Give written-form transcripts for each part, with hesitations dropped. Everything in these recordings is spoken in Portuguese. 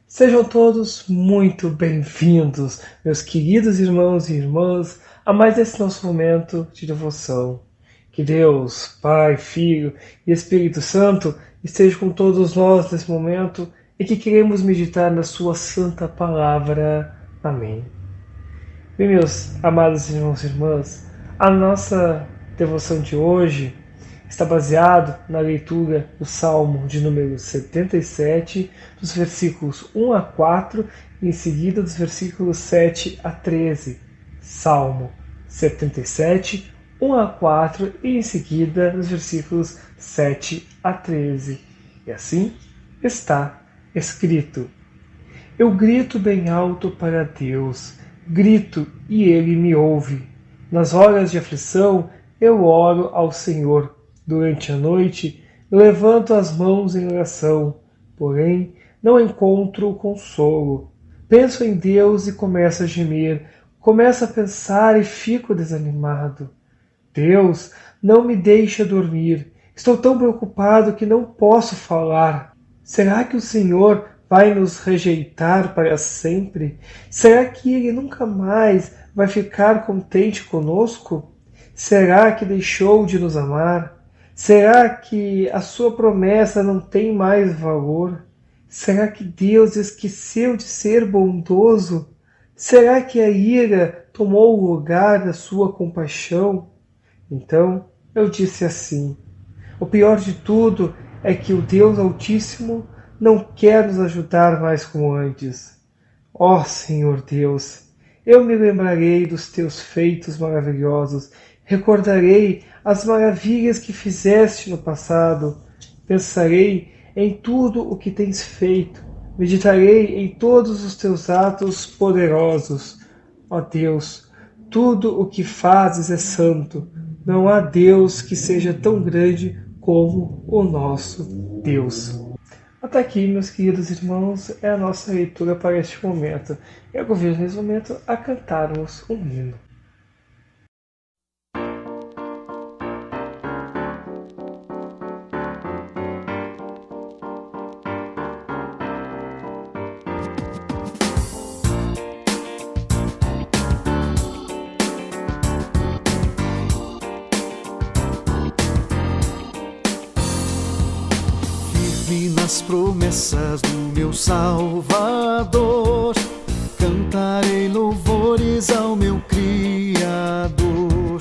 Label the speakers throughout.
Speaker 1: Sejam todos muito bem-vindos, meus queridos irmãos e irmãs, a mais esse nosso momento de devoção. Que Deus, Pai, Filho e Espírito Santo estejam com todos nós nesse momento e que queremos meditar na Sua Santa Palavra. Amém. Bem, meus amados irmãos e irmãs, a nossa devoção de hoje está baseado na leitura do Salmo de número 77, dos versículos 1 a 4 e em seguida dos versículos 7 a 13. Salmo 77, 1 a 4 e em seguida dos versículos 7 a 13. E assim está escrito: Eu grito bem alto para Deus, grito e Ele me ouve. Nas horas de aflição eu oro ao Senhor. Durante a noite, eu levanto as mãos em oração, porém não encontro consolo. Penso em Deus e começo a gemer, começo a pensar e fico desanimado. Deus não me deixa dormir. Estou tão preocupado que não posso falar. Será que o Senhor vai nos rejeitar para sempre? Será que Ele nunca mais vai ficar contente conosco? Será que deixou de nos amar? Será que a sua promessa não tem mais valor? Será que Deus esqueceu de ser bondoso? Será que a ira tomou o lugar da sua compaixão? Então eu disse assim: o pior de tudo é que o Deus Altíssimo não quer nos ajudar mais como antes. Ó Senhor Deus, eu me lembrarei dos teus feitos maravilhosos, recordarei as maravilhas que fizeste no passado, pensarei em tudo o que tens feito, meditarei em todos os teus atos poderosos. Ó Deus, tudo o que fazes é santo, não há Deus que seja tão grande como o nosso Deus. Até aqui, meus queridos irmãos, é a nossa leitura para este momento. Eu convido nesse momento a cantarmos um hino.
Speaker 2: Firme nas promessas do meu Salvador, cantarei louvores ao meu Criador.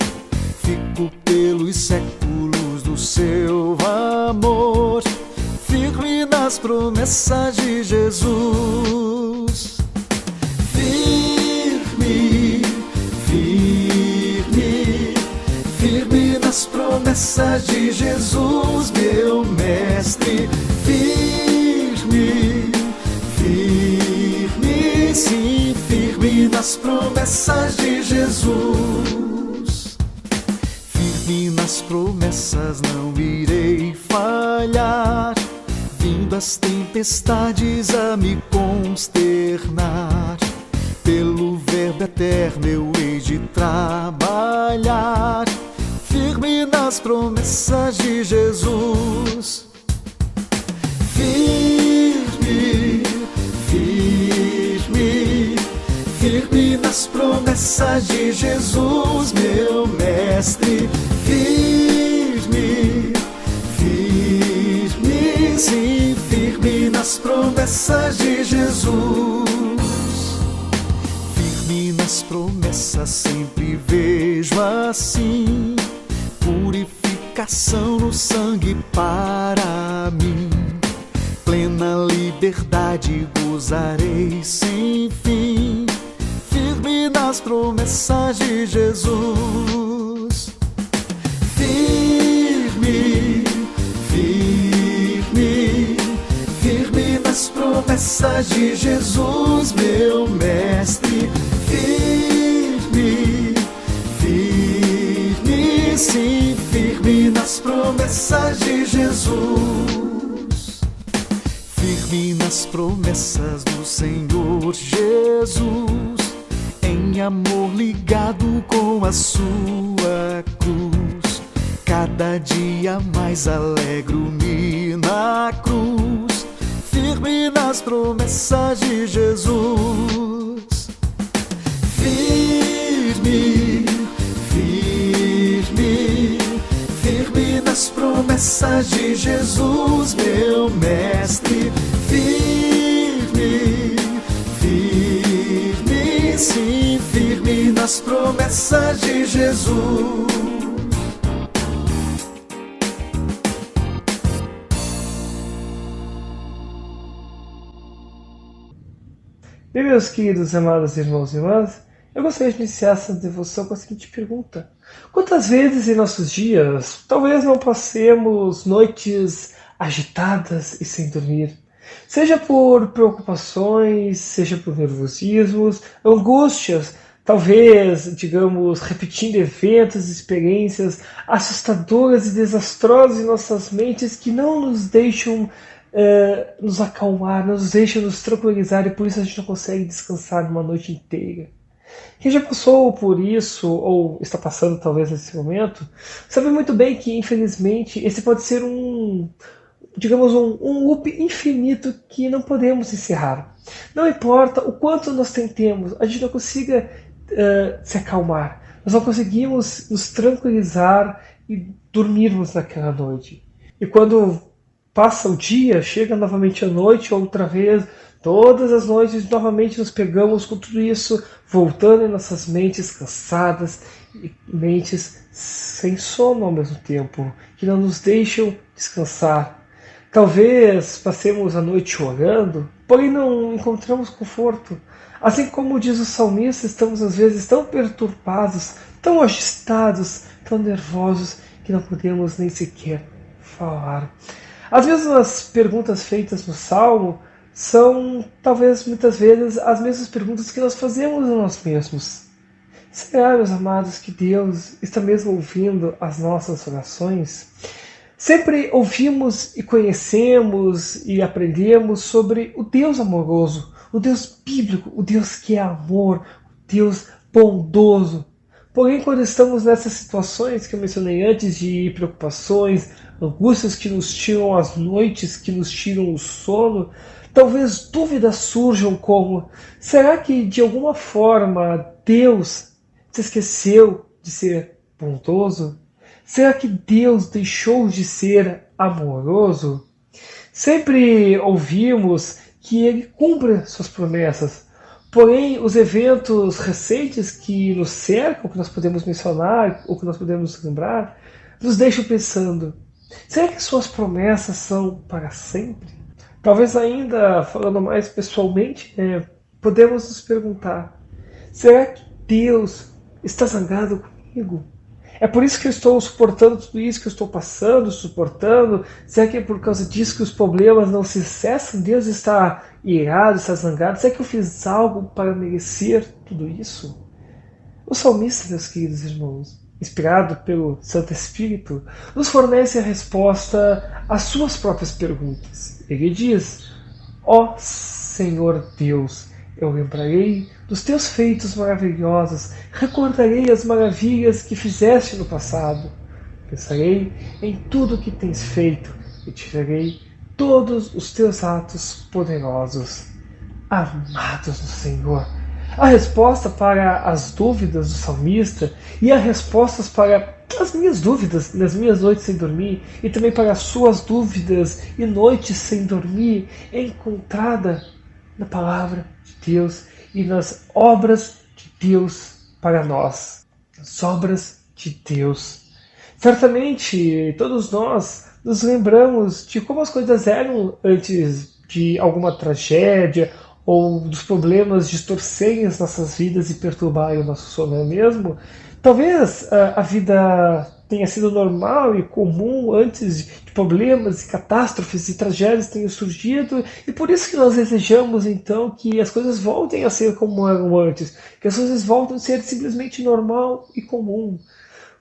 Speaker 2: Fico pelos séculos do seu amor, firme nas promessas de Jesus. Firme, firme, firme nas promessas de Jesus, meu Mestre. Firme, firme, sim, firme nas promessas de Jesus. Firme nas promessas, não irei falhar, vindo as tempestades a me consternar. Pelo Verbo eterno eu hei de trabalhar, firme nas promessas de Jesus. Firme, firme, firme nas promessas de Jesus, meu Mestre. Firme, firme, sim, firme nas promessas de Jesus. Firme nas promessas sempre vejo assim, purificação no sangue para mim. Plena liberdade gozarei sem fim, firme nas promessas de Jesus. Firme, firme, firme nas promessas de Jesus, meu Mestre. Firme, firme, sim, firme nas promessas de Jesus. Firme nas promessas do Senhor Jesus, em amor ligado com a sua cruz. Cada dia mais alegro-me na cruz, firme nas promessas de Jesus. Firme, firme, firme nas promessas de Jesus, meu mestre. Firme, firme, sim, firme nas promessas de Jesus.
Speaker 1: Bem, meus queridos, amados irmãos e irmãs, eu gostaria de iniciar essa devoção com a seguinte pergunta: quantas vezes em nossos dias talvez não passemos noites agitadas e sem dormir? Seja por preocupações, seja por nervosismos, angústias, talvez, digamos, repetindo eventos, experiências assustadoras e desastrosas em nossas mentes que não nos deixam nos acalmar, nos deixam nos tranquilizar, e por isso a gente não consegue descansar uma noite inteira. Quem já passou por isso, ou está passando talvez nesse momento, sabe muito bem que, infelizmente, esse pode ser digamos, um loop infinito que não podemos encerrar. Não importa o quanto nós tentemos, a gente não consiga se acalmar. Nós não conseguimos nos tranquilizar e dormirmos naquela noite. E quando passa o dia, chega novamente a noite, outra vez, todas as noites novamente nos pegamos com tudo isso voltando em nossas mentes cansadas e mentes sem sono ao mesmo tempo, que não nos deixam descansar. Talvez passemos a noite orando, porém não encontramos conforto. Assim como diz o salmista, estamos às vezes tão perturbados, tão agitados, tão nervosos, que não podemos nem sequer falar. As mesmas perguntas feitas no Salmo são, talvez, muitas vezes, as mesmas perguntas que nós fazemos a nós mesmos. Será, meus amados, que Deus está mesmo ouvindo as nossas orações? Sempre ouvimos e conhecemos e aprendemos sobre o Deus amoroso, o Deus bíblico, o Deus que é amor, o Deus bondoso. Porém, quando estamos nessas situações que eu mencionei antes, de preocupações, angústias que nos tiram as noites, que nos tiram o sono, talvez dúvidas surjam como: será que de alguma forma Deus se esqueceu de ser bondoso? Será que Deus deixou de ser amoroso? Sempre ouvimos que Ele cumpre suas promessas. Porém, os eventos recentes que nos cercam, que nós podemos mencionar, ou que nós podemos lembrar, nos deixam pensando: será que suas promessas são para sempre? Talvez ainda, falando mais pessoalmente, podemos nos perguntar: será que Deus está zangado comigo? É por isso que eu estou suportando tudo isso que eu estou passando, suportando? Será que é por causa disso que os problemas não se cessam? Deus está irado, está zangado? Será que eu fiz algo para merecer tudo isso? O salmista, meus queridos irmãos, inspirado pelo Santo Espírito, nos fornece a resposta às suas próprias perguntas. Ele diz: ó Senhor Deus, eu lembrarei dos teus feitos maravilhosos, recordarei as maravilhas que fizeste no passado. Pensarei em tudo o que tens feito e tirarei todos os teus atos poderosos. Amados do Senhor, a resposta para as dúvidas do salmista e as respostas para as minhas dúvidas nas minhas noites sem dormir, e também para as suas dúvidas e noites sem dormir, é encontrada na palavra de Deus e nas obras de Deus para nós. As obras de Deus. Certamente todos nós nos lembramos de como as coisas eram antes de alguma tragédia ou dos problemas distorcerem as nossas vidas e perturbarem o nosso sono, não é mesmo? Talvez a vida tenha sido normal e comum antes de problemas e catástrofes e tragédias tenham surgido, e por isso que nós desejamos então que as coisas voltem a ser como eram antes, que as coisas voltem a ser simplesmente normal e comum.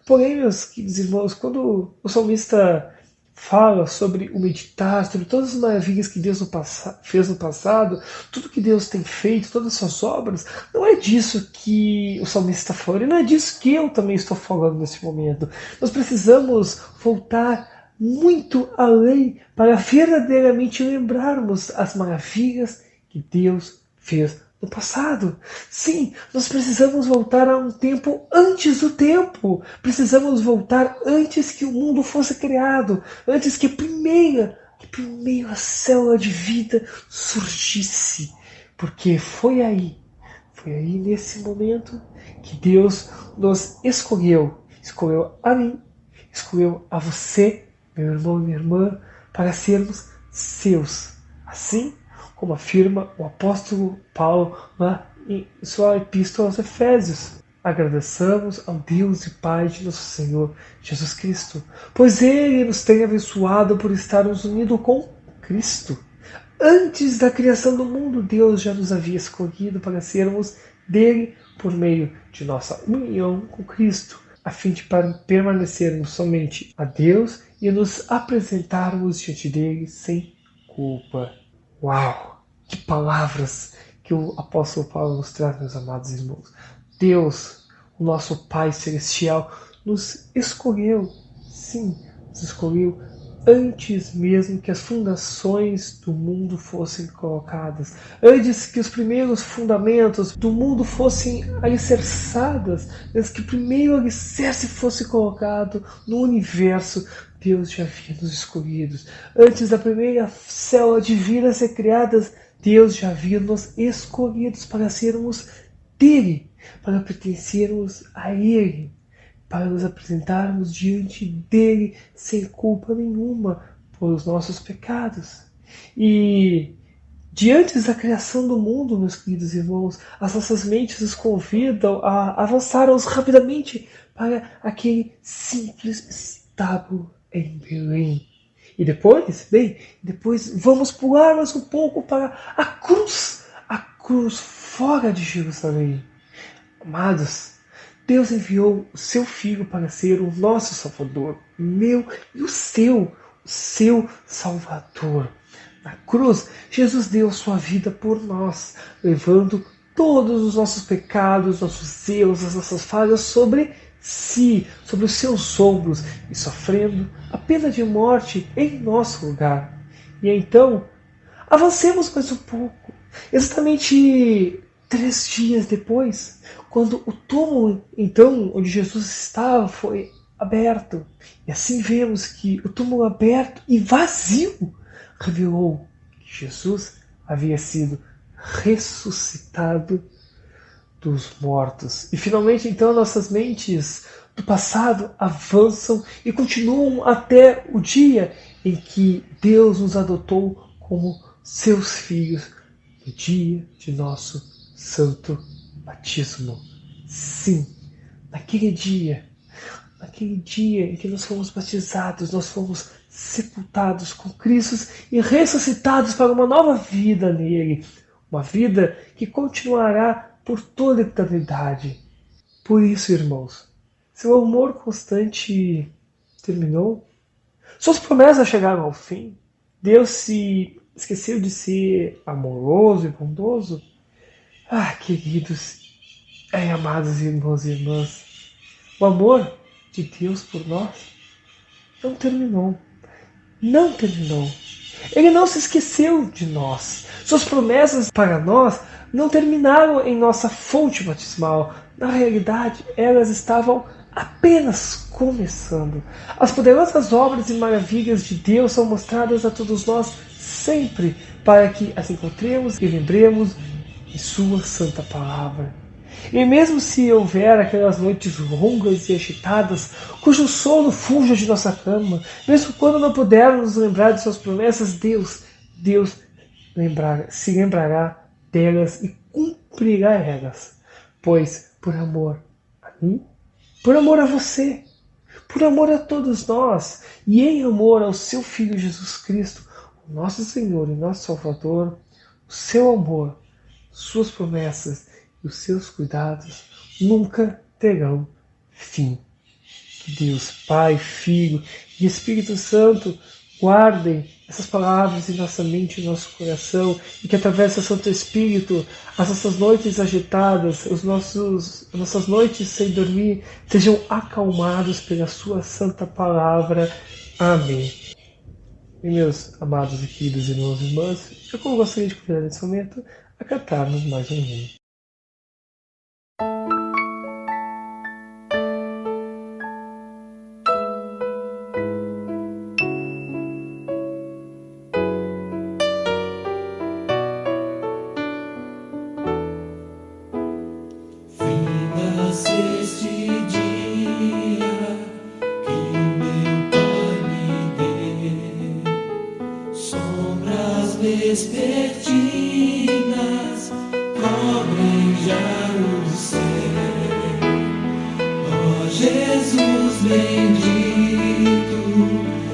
Speaker 1: Porém, meus queridos irmãos, quando o salmista fala sobre o meditar, sobre todas as maravilhas que Deus fez no passado, tudo que Deus tem feito, todas as suas obras, não é disso que o salmista está falando, e não é disso que eu também estou falando nesse momento. Nós precisamos voltar muito além para verdadeiramente lembrarmos as maravilhas que Deus fez no passado. Sim, nós precisamos voltar a um tempo antes do tempo. Precisamos voltar antes que o mundo fosse criado, antes que a primeira célula de vida surgisse. Porque foi aí nesse momento que Deus nos escolheu a mim, escolheu a você, meu irmão e minha irmã, para sermos seus. Assim como afirma o apóstolo Paulo lá em sua epístola aos Efésios. Agradeçamos ao Deus e Pai de nosso Senhor Jesus Cristo, pois Ele nos tem abençoado por estarmos unidos com Cristo. Antes da criação do mundo, Deus já nos havia escolhido para sermos dele por meio de nossa união com Cristo, a fim de permanecermos somente a Deus e nos apresentarmos diante dele sem culpa. Uau! Que palavras que o apóstolo Paulo nos traz, meus amados irmãos. Deus, o nosso Pai Celestial, nos escolheu, sim, nos escolheu antes mesmo que as fundações do mundo fossem colocadas, antes que os primeiros fundamentos do mundo fossem alicerçados, antes que o primeiro alicerce fosse colocado no universo, Deus já havia nos escolhido. Antes da primeira célula de vida ser criada, Deus já havia nos escolhidos para sermos dele, para pertencermos a ele, para nos apresentarmos diante dele sem culpa nenhuma por os nossos pecados. E diante da criação do mundo, meus queridos irmãos, as nossas mentes nos convidam a avançarmos rapidamente para aquele simples estábulo em Belém. E depois vamos pular mais um pouco para a cruz fora de Jerusalém. Amados, Deus enviou o seu Filho para ser o nosso Salvador, o meu e o seu Salvador. Na cruz, Jesus deu sua vida por nós, levando todos os nossos pecados, nossos erros, as nossas falhas sobre si, sobre os seus ombros, e sofrendo a pena de morte em nosso lugar. E então, avancemos mais um pouco. Exatamente 3 dias depois, quando o túmulo, então, onde Jesus estava, foi aberto. E assim vemos que o túmulo aberto e vazio revelou que Jesus havia sido ressuscitado dos mortos. E finalmente, então, nossas mentes do passado avançam e continuam até o dia em que Deus nos adotou como seus filhos, no dia de nosso santo batismo. Sim, naquele dia em que nós fomos batizados, nós fomos sepultados com Cristo e ressuscitados para uma nova vida nele, uma vida que continuará por toda a eternidade. Por isso, irmãos, seu amor constante terminou, suas promessas chegaram ao fim, Deus se esqueceu de ser amoroso e bondoso. Queridos e amados irmãos e irmãs, o amor de Deus por nós não terminou. Não terminou. Ele não se esqueceu de nós. Suas promessas para nós não terminaram em nossa fonte batismal. Na realidade, elas estavam apenas começando. As poderosas obras e maravilhas de Deus são mostradas a todos nós sempre, para que as encontremos e lembremos de sua santa palavra. E mesmo se houver aquelas noites longas e agitadas, cujo sono fuja de nossa cama, mesmo quando não pudermos nos lembrar de suas promessas, Deus se lembrará delas e cumprirá elas. Pois, por amor a mim, por amor a você, por amor a todos nós, e em amor ao seu Filho Jesus Cristo, o nosso Senhor e nosso Salvador, o seu amor, suas promessas e os seus cuidados nunca terão fim. Que Deus, Pai, Filho e Espírito Santo guardem essas palavras em nossa mente e nosso coração, e que através do Santo Espírito as nossas noites agitadas, as nossas noites sem dormir, sejam acalmados pela sua santa palavra Amém. E meus amados e queridos irmãos e irmãs, eu gostaria de convidar nesse momento a cantarmos mais um hino.
Speaker 2: Vespertinas cobrem já o céu. Ó Jesus bendito,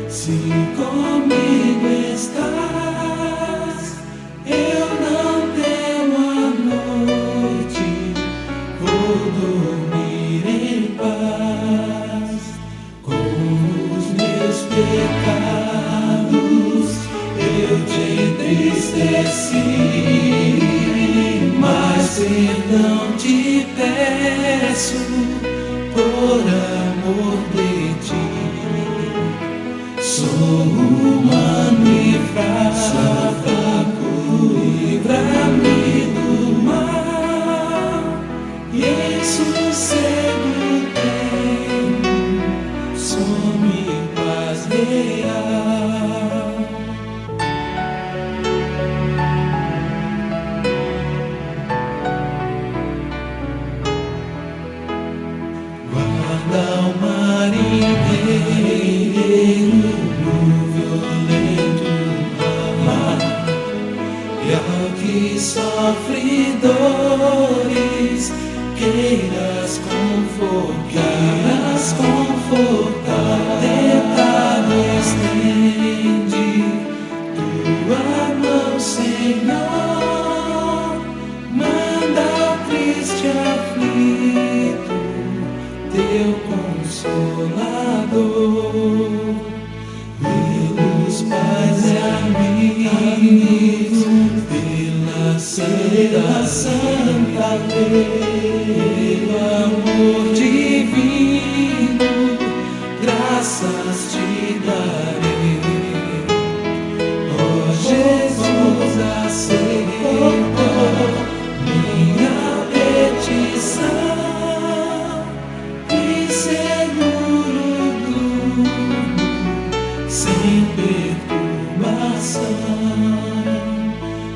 Speaker 2: se comigo estás, eu não temo a noite, vou dormir em paz. Com os meus pecados eu te entristeci, mas perdão te peço por amor de ti. Sou humano e fraco, livra-me do mal, e em sossego tenho sono e paz real. Guarda o marinheiro no violento mar, e ao que sofre dores, queiras confortar, tentado estende tua mão, Senhor, manda ao triste aflito teu consolador. Pelos pais e amigos, pela santa lei, pelo amor divino, graças te darei. Ó Jesus, aceitou minha petição, e seguro durmo, sem perturbação.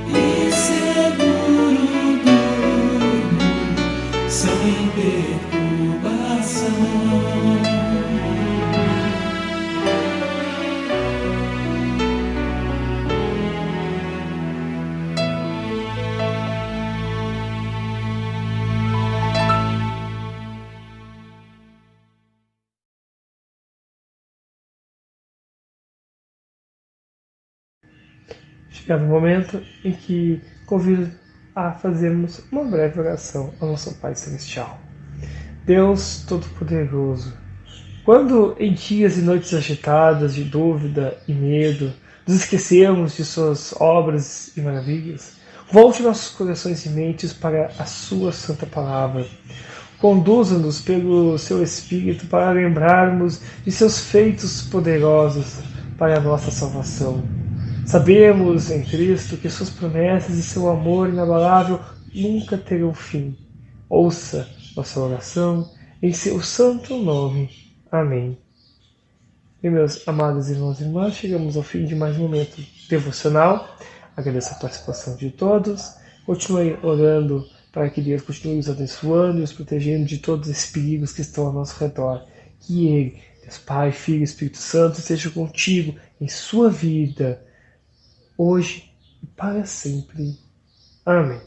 Speaker 2: E seguro durmo, sem perturbação.
Speaker 1: Chegado o momento em que convido a fazermos uma breve oração ao nosso Pai Celestial. Deus Todo-Poderoso, quando em dias e noites agitadas de dúvida e medo, nos esquecemos de suas obras e maravilhas, volte nossos corações e mentes para a sua santa palavra. Conduza-nos pelo seu Espírito para lembrarmos de seus feitos poderosos para a nossa salvação. Sabemos em Cristo que suas promessas e seu amor inabalável nunca terão fim. Ouça nossa oração em seu santo nome. Amém. E meus amados irmãos e irmãs, chegamos ao fim de mais um momento devocional. Agradeço a participação de todos. Continue orando para que Deus continue os abençoando e os protegendo de todos esses perigos que estão ao nosso redor. Que Ele, Deus Pai, Filho e Espírito Santo, esteja contigo em sua vida, hoje e para sempre. Amém.